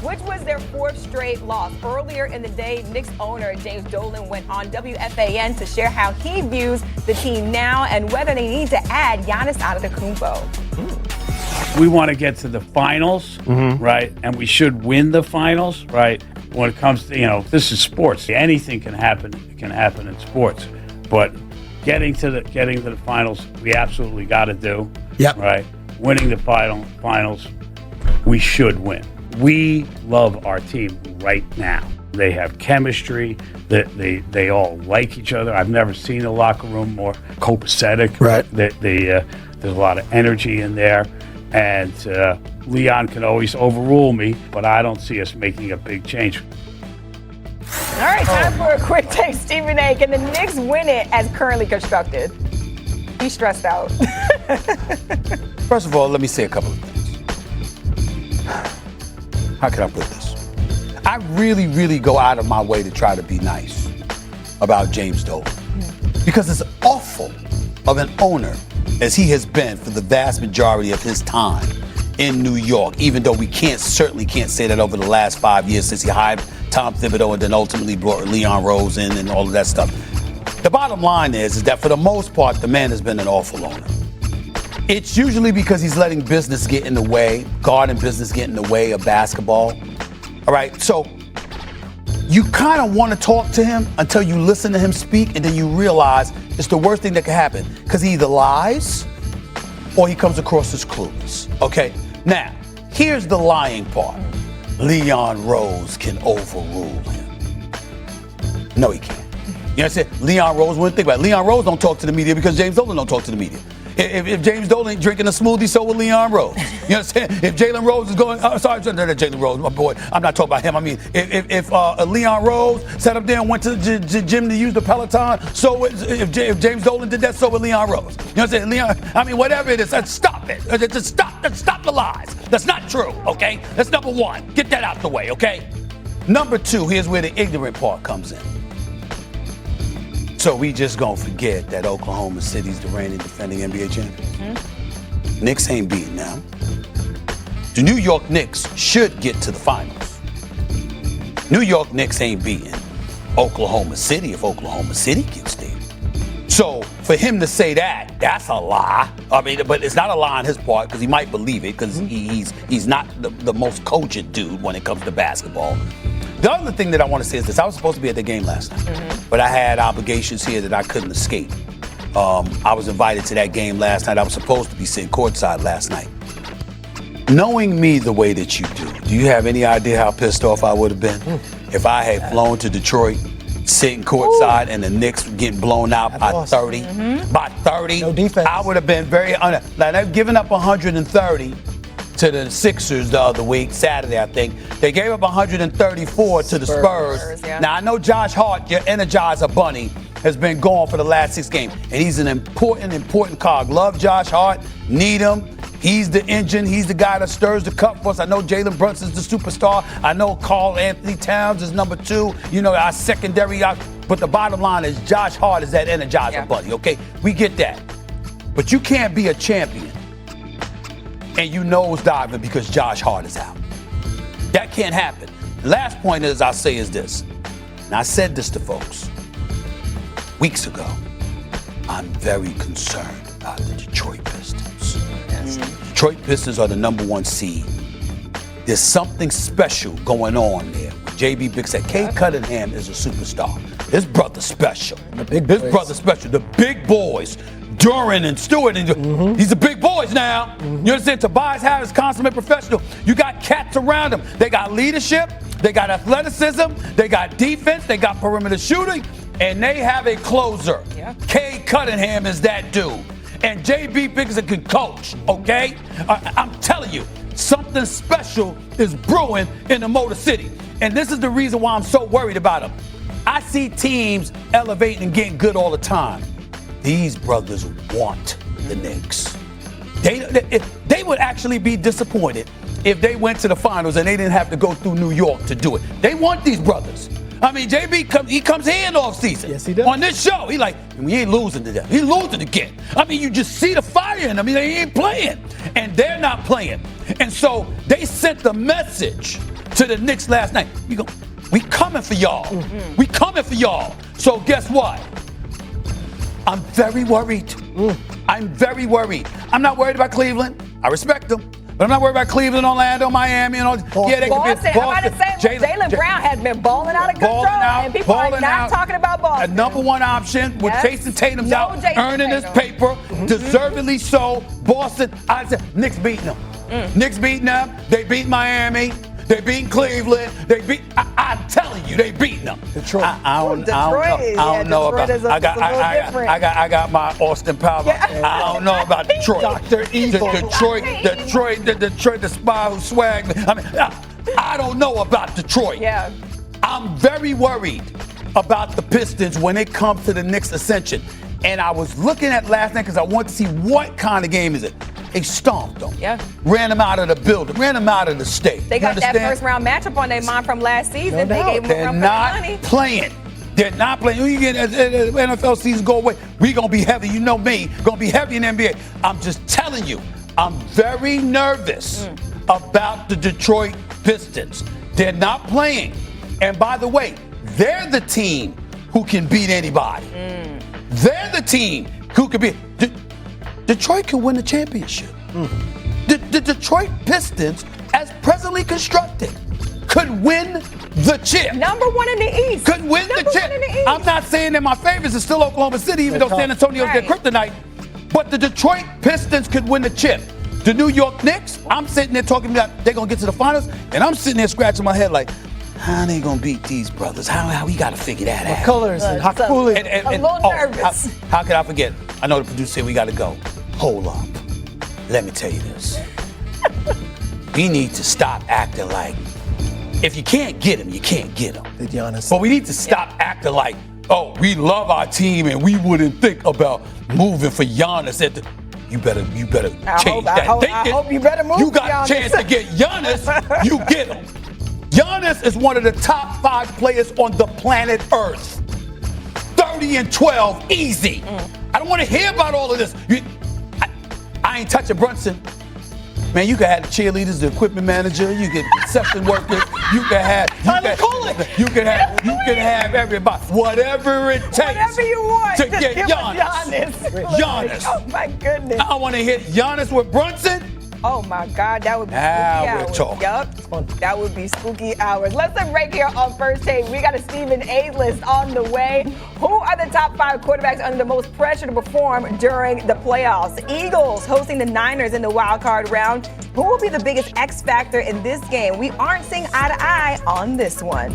which was their fourth straight loss. Earlier in the day, Knicks owner James Dolan went on WFAN to share how he views the team now and whether they need to add Giannis Antetokounmpo. We want to get to the finals, right? And we should win the finals, right? When it comes to, this is sports. Anything can happen. It can happen in sports. But getting to the finals, we absolutely got to do. Yep. Right? Winning the finals, we should win. We love our team right now. They have chemistry. They all like each other. I've never seen a locker room more copacetic. Right. There's a lot of energy in there. And Leon can always overrule me, but I don't see us making a big change. All right, time for a quick take. Stephen A. Can the Knicks win it as currently constructed? He's stressed out. First of all, let me say a couple of things. How can I put this? I really, really go out of my way to try to be nice about James Dolan. Because it's awful of an owner as he has been for the vast majority of his time in New York, even though we certainly can't say that over the last 5 years since he hired Tom Thibodeau and then ultimately brought Leon Rose in and all of that stuff. The bottom line is that for the most part, the man has been an awful owner. It's usually because he's letting business get in the way, garden business get in the way of basketball. All right, so you kind of want to talk to him until you listen to him speak, and then you realize it's the worst thing that can happen because he either lies or he comes across as clueless. Okay, now, here's the lying part. Leon Rose can overrule him. No, he can't. You know what I'm saying? Leon Rose wouldn't think about it. Leon Rose don't talk to the media because James Dolan don't talk to the media. If James Dolan ain't drinking a smoothie, so will Leon Rose. You know what I'm saying? If Jalen Rose is going, sorry, Jalen Rose, my boy. I'm not talking about him. I mean, if Leon Rose sat up there and went to the gym to use the Peloton, so if James Dolan did that, so will Leon Rose. You know what I'm saying? Leon, I mean, whatever it is, stop it. Just stop the lies. That's not true, okay? That's number one. Get that out the way, okay? Number two, here's where the ignorant part comes in. So we just gonna forget that Oklahoma City's the reigning defending NBA champions? Knicks ain't beating them. The New York Knicks should get to the finals. New York Knicks ain't beating Oklahoma City if Oklahoma City gets there. So for him to say that, that's a lie. I mean, but it's not a lie on his part because he might believe it because he's not the most cogent dude when it comes to basketball. The other thing that I want to say is this. I was supposed to be at the game last night, but I had obligations here that I couldn't escape. I was invited to that game last night. I was supposed to be sitting courtside last night. Knowing me the way that you do you have any idea how pissed off I would have been if I had flown to Detroit, sitting courtside, and the Knicks were getting blown out by 30? By 30, no defense. I would have been very like they've given up 130 to the Sixers the other week, Saturday, I think. They gave up 134 to the Spurs. Yeah. Now, I know Josh Hart, your Energizer Bunny, has been gone for the last 6 games, and he's an important cog. Love Josh Hart, need him. He's the engine. He's the guy that stirs the cup for us. I know Jalen Brunson's the superstar. I know Karl Anthony Towns is number 2. You know, our secondary. But the bottom line is Josh Hart is that Energizer Bunny, okay? We get that. But you can't be a champion and you nosediving because Josh Hart is out. That can't happen. The last point is I'll say is this, and I said this to folks weeks ago. I'm very concerned about the Detroit Pistons. Detroit Pistons are the number 1 seed. There's something special going on there. JB Big said, Cade Cunningham is a superstar. His brother's special. His brother's special. The big boys, Duran and Stewart, and he's the big boys now. You understand? Tobias Harris, consummate professional. You got cats around him. They got leadership. They got athleticism. They got defense. They got perimeter shooting. And they have a closer. Cade Cunningham is that dude. And JB Biggs can coach, okay? I'm telling you, something special is brewing in the Motor City. And this is the reason why I'm so worried about them. I see teams elevating and getting good all the time. These brothers want the Knicks. They would actually be disappointed if they went to the finals and they didn't have to go through New York to do it. They want these brothers. I mean, JB comes here in off season. Yes, he does. On this show, he like, we ain't losing to them. He's losing again. I mean, you just see the fire in them. I mean, they ain't playing. And they're not playing. And so they sent the message to the Knicks last night. We coming for y'all. Mm-hmm. We coming for y'all. So guess what? I'm very worried. I'm very worried. I'm not worried about Cleveland. I respect them. But I'm not worried about Cleveland, Orlando, Miami, and all. Yeah, they could be Boston. I'm about to say, Jalen Brown has been balling out of control, and people are not talking about Boston. A number one option with Jason Tatum's out, earning his paper, deservedly so. Boston, I said, Knicks beating them. Knicks beating them. They beat Miami. They beat Cleveland. They beat. I'm telling you, they beating them. Detroit. I don't know about. I got my Austin Powers. I don't know about Detroit. Dr. Evil. Detroit, the spy who swagged me. I mean, I don't know about Detroit. Yeah. I'm very worried about the Pistons when it comes to the Knicks ascension. And I was looking at last night because I want to see what kind of game is it. They stomped them. Yeah. Ran them out of the building. Ran them out of the state. They got that first round matchup on their mind from last season. They gave them a run for their money. They're not playing. When you get NFL season go away, we gonna be heavy. You know me, gonna be heavy in the NBA. I'm just telling you, I'm very nervous about the Detroit Pistons. They're not playing. And by the way, they're the team who can beat anybody. They're the team who could beat. Detroit can win the championship. The Detroit Pistons, as presently constructed, could win the chip. Number one in the East. Could win the chip. I'm not saying that my favorites are still Oklahoma City, even though San Antonio's their kryptonite. But the Detroit Pistons could win the chip. The New York Knicks, I'm sitting there talking about they're going to get to the finals, and I'm sitting there scratching my head like, how they going to beat these brothers? How we got to figure that out? Colors and how cool it is. A little nervous. How could I forget? I know the producer said we got to go. Hold up. Let me tell you this. We need to stop acting like if you can't get him, you can't get him. Giannis. But we need to stop acting like, oh, we love our team and we wouldn't think about moving for Giannis at the. You better change that thinking. I hope you better move. You got a chance to get Giannis, you get him. Giannis is one of the top 5 players on the planet Earth. 30-12, easy. I don't want to hear about all of this. I ain't touching Brunson. Man, you can have the cheerleaders, the equipment manager, you get session workers, you can have everybody. Whatever it takes. Whatever you want to get Giannis. Giannis. Oh my goodness. I want to hit Giannis with Brunson. Oh my God, that would be spooky hours. Yup, that would be spooky hours. Let's take a break here on First Take. We got a Stephen A list on the way. Who are the top 5 quarterbacks under the most pressure to perform during the playoffs? Eagles hosting the Niners in the wild card round. Who will be the biggest X factor in this game? We aren't seeing eye to eye on this one.